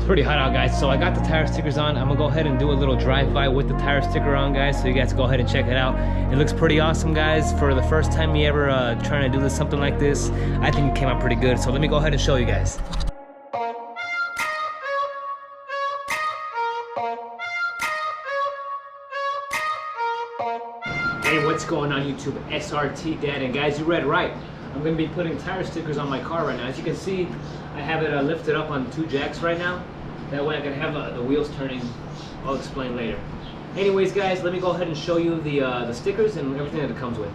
pretty hot out, guys, so I got the tire stickers on. I'm gonna go ahead and do a little drive-by with the tire sticker on, guys, so you guys go ahead and check it out. It looks pretty awesome, guys. For the first time you ever trying to do something like this, I think it came out pretty good, so let me go ahead and show you guys. Hey, what's going on YouTube? SRT Dad, and guys, you read right. I'm going to be putting tire stickers on my car right now. As you can see, I have it lifted up on 2 jacks right now. That way I can have the wheels turning. I'll explain later. Anyways, guys, let me go ahead and show you the stickers and everything that it comes with.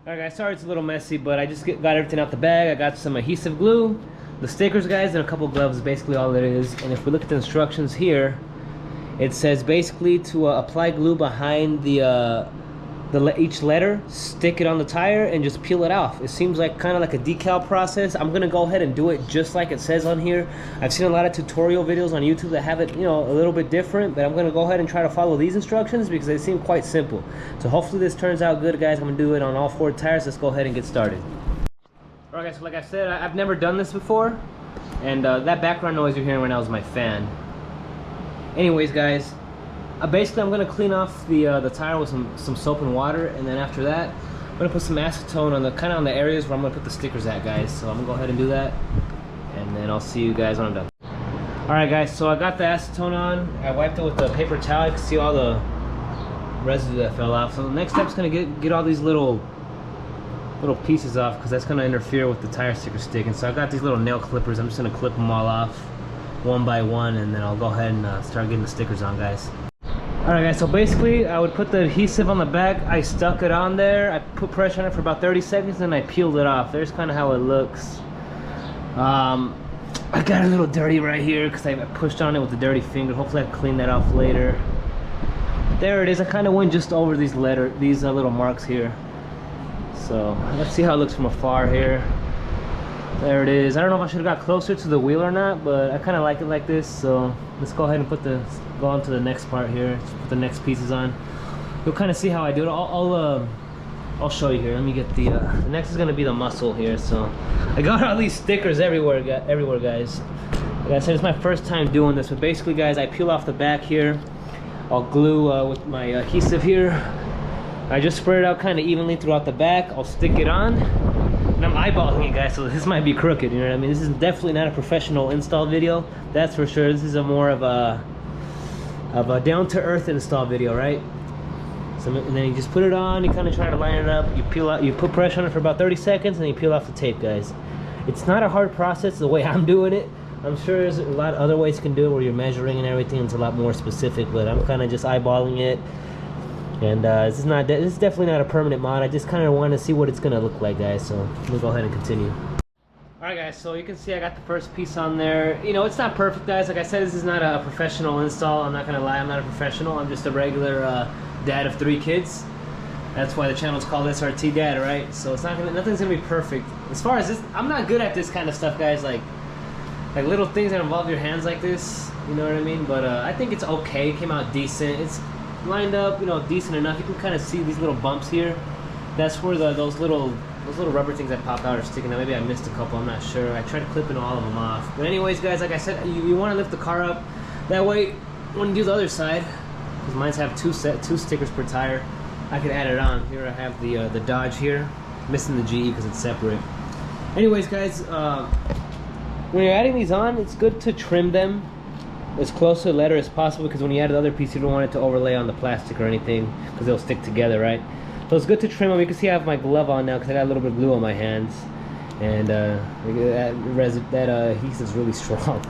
Alright guys, sorry it's a little messy, but I just got everything out the bag. I got some adhesive glue, the stickers, guys, and a couple gloves is basically all it is. And if we look at the instructions here, it says basically to apply glue behind each letter, stick it on the tire, and just peel it off. It seems like kind of like a decal process. I'm gonna go ahead and do it just like it says on here. I've seen a lot of tutorial videos on YouTube that have it, you know, a little bit different, but I'm gonna go ahead and try to follow these instructions because they seem quite simple. So hopefully this turns out good, guys. I'm gonna do it on all 4 tires. Let's go ahead and get started. All right, guys, so like I said, I've never done this before, and that background noise you're hearing right now is my fan. Anyways, guys, basically I'm gonna clean off the tire with some soap and water, and then after that I'm gonna put some acetone on the areas where I'm gonna put the stickers at, guys. So I'm gonna go ahead and do that, and then I'll see you guys when I'm done. All right, guys, so I got the acetone on. I wiped it with the paper towel. You can see all the residue that fell off. So the next step is gonna get all these little pieces off, because that's gonna interfere with the tire sticker sticking. So I got these little nail clippers. I'm just gonna clip them all off one by one, and then I'll go ahead and start getting the stickers on, guys. Alright, guys, so basically I would put the adhesive on the back. I stuck it on there, I put pressure on it for about 30 seconds, and I peeled it off. There's kind of how it looks. I got a little dirty right here because I pushed on it with a dirty finger. Hopefully I can clean that off later. There it is. I kind of went just over these little marks here. So let's see how it looks from afar here. There it is. I don't know if I should have got closer to the wheel or not, but I kind of like it like this. So let's go ahead and go on to the next part here. Just put the next pieces on. You'll kind of see how I do it. I'll show you here. Let me get the next is gonna be the muscle here. So I got all these stickers everywhere, guys. Like I said, it's my first time doing this. But basically, guys, I peel off the back here. I'll glue with my adhesive here. I just spread it out kind of evenly throughout the back. I'll stick it on. And I'm eyeballing it, guys, so this might be crooked, you know what I mean? This is definitely not a professional install video, that's for sure. This is a more of a down-to-earth install video, right? So, and then you just put it on, you kind of try to line it up, you put pressure on it for about 30 seconds, and then you peel off the tape, guys. It's not a hard process the way I'm doing it. I'm sure there's a lot of other ways you can do it where you're measuring and everything. It's a lot more specific, but I'm kind of just eyeballing it. And this is definitely not a permanent mod. I just kind of want to see what it's gonna look like, guys. So we'll go ahead and continue. All right, guys. So you can see I got the first piece on there. You know, it's not perfect, guys. Like I said, this is not a professional install. I'm not gonna lie. I'm not a professional. I'm just a regular dad of 3 kids. That's why the channel's called SRT Dad, right? So it's nothing's gonna be perfect. As far as this, I'm not good at this kind of stuff, guys. Like little things that involve your hands like this. You know what I mean? But I think it's okay. It came out decent. It's lined up, you know, decent enough. You can kind of see these little bumps here. That's where those little rubber things that pop out are sticking out. Maybe I missed a couple, I'm not sure. I tried clipping all of them off. But anyways, guys, like I said, you want to lift the car up. That way, when you do the other side, because mine have 2 stickers per tire, I can add it on. Here I have the Dodge here, missing the GE because it's separate. Anyways, guys, when you're adding these on, it's good to trim them as close to the letter as possible, because when you add the other piece, you don't want it to overlay on the plastic or anything, because they'll stick together, right? So it's good to trim them. You can see I have my glove on now because I got a little bit of glue on my hands, and that adhesive's really strong.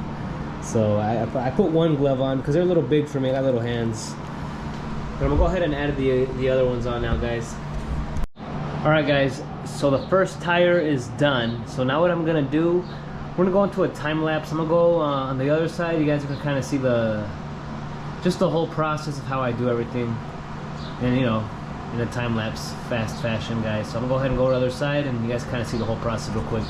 So I put one glove on because they're a little big for me. I got little hands. But I'm gonna go ahead and add the other ones on now, guys. All right, guys. So the first tire is done. So now what I'm gonna do, we're gonna go into a time lapse. I'm gonna go on the other side. You guys can kind of see just the whole process of how I do everything, and you know, in a time lapse, fast fashion, guys. So I'm gonna go ahead and go to the other side, and you guys kind of see the whole process real quick.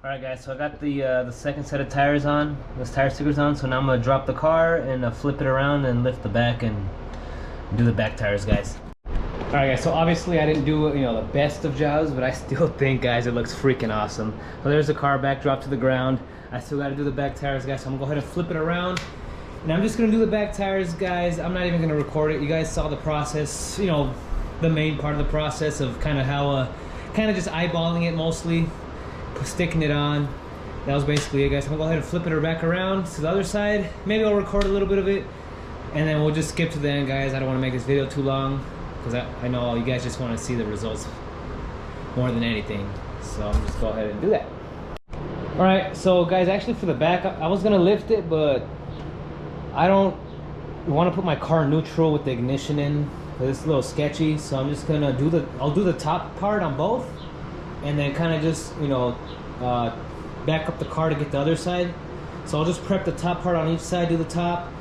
Alright guys, so I got the second set of tires on, those tire stickers on, so now I'm going to drop the car and flip it around and lift the back and do the back tires, guys. Alright guys, so obviously I didn't do, you know, the best of jobs, but I still think, guys, it looks freaking awesome. So there's the car back drop to the ground. I still got to do the back tires, guys, so I'm going to go ahead and flip it around. And I'm just going to do the back tires, guys. I'm not even going to record it. You guys saw the process, you know, the main part of the process of kind of how, kind of just eyeballing it mostly. Sticking it on. That was basically it, guys. I'm gonna go ahead and flip it back around to the other side. Maybe I'll record a little bit of it and then we'll just skip to the end, guys. I don't want to make this video too long because I know you guys just want to see the results more than anything, so I'm just go ahead and do that. All right, so guys, actually for the back I was gonna lift it, but I don't want to put my car neutral with the ignition in because it's a little sketchy, so I'm just gonna I'll do the top part on both and then kind of just, you know, back up the car to get the other side. So I'll just prep the top part on each side, do the top,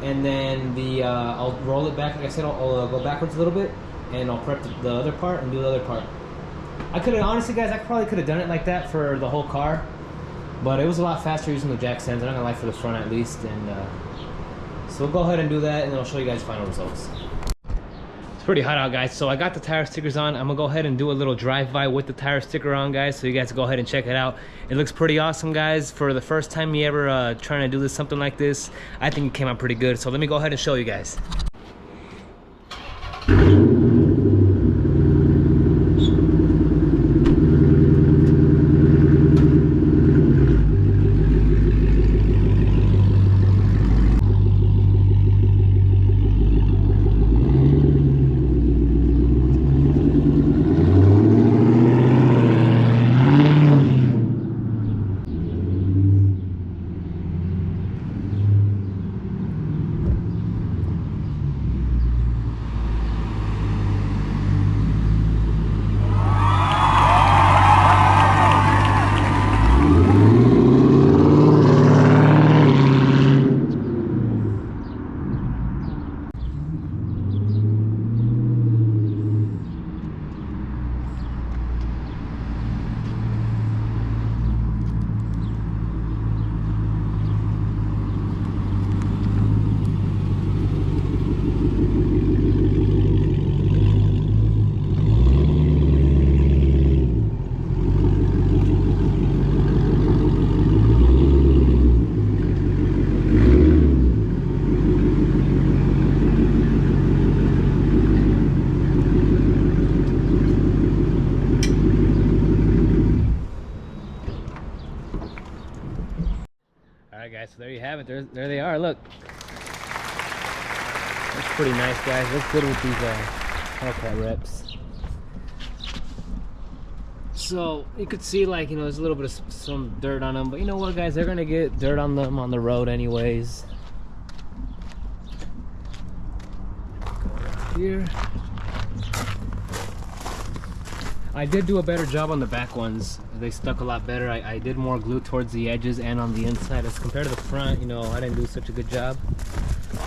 and then I'll roll it back. Like I said, I'll go backwards a little bit, and I'll prep the other part and do the other part. I could have, honestly, guys, I probably could have done it like that for the whole car, but it was a lot faster using the jack stands. I'm not gonna lie, for the front at least. And so we'll go ahead and do that, and then I'll show you guys final results. It's pretty hot out, guys, so I got the tire stickers on. I'm gonna go ahead and do a little drive-by with the tire sticker on, guys, so you guys go ahead and check it out. It looks pretty awesome, guys. For the first time you ever trying to do this, something like this, I think it came out pretty good. So let me go ahead and show you guys. Alright guys, so there you have it. There they are, look. Looks pretty nice, guys. Looks good with these Hellcat reps. So you could see, like, you know, there's a little bit of some dirt on them, but you know what, guys, they're gonna get dirt on them on the road anyways. Here. I did do a better job on the back ones. They stuck a lot better. I did more glue towards the edges and on the inside as compared to the front. You know, I didn't do such a good job.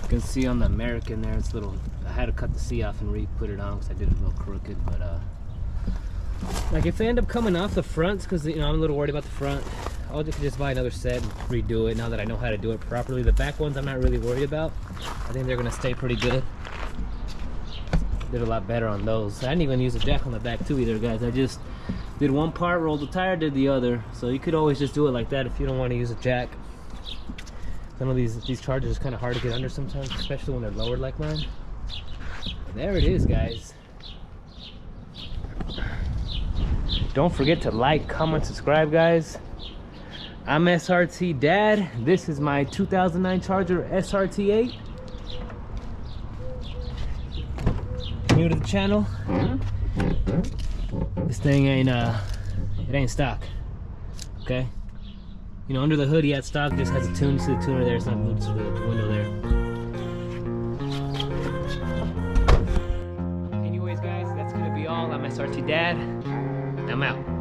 You can see on the American there, it's a little, I had to cut the C off and re-put it on because I did it a little crooked. But like if they end up coming off the fronts, because, you know, I'm a little worried about the front, I'll just buy another set and redo it now that I know how to do it properly. The back ones I'm not really worried about. I think they're gonna stay pretty good. Did a lot better on those. I didn't even use a jack on the back too either, guys. I just did one part, rolled the tire, did the other. So you could always just do it like that if you don't want to use a jack. Some of these Chargers are kind of hard to get under sometimes, especially when they're lowered like mine. But there it is, guys. Don't forget to like, comment, subscribe, guys. I'm SRT Dad. This is my 2009 Charger SRT 8. New to the channel. This thing ain't it ain't stock. Okay, you know, under the hood he had stock, just has a tune. See the tuner there, it's not glued to the window there. Anyways, guys, that's gonna be all. I'm SRT Dad. I'm out.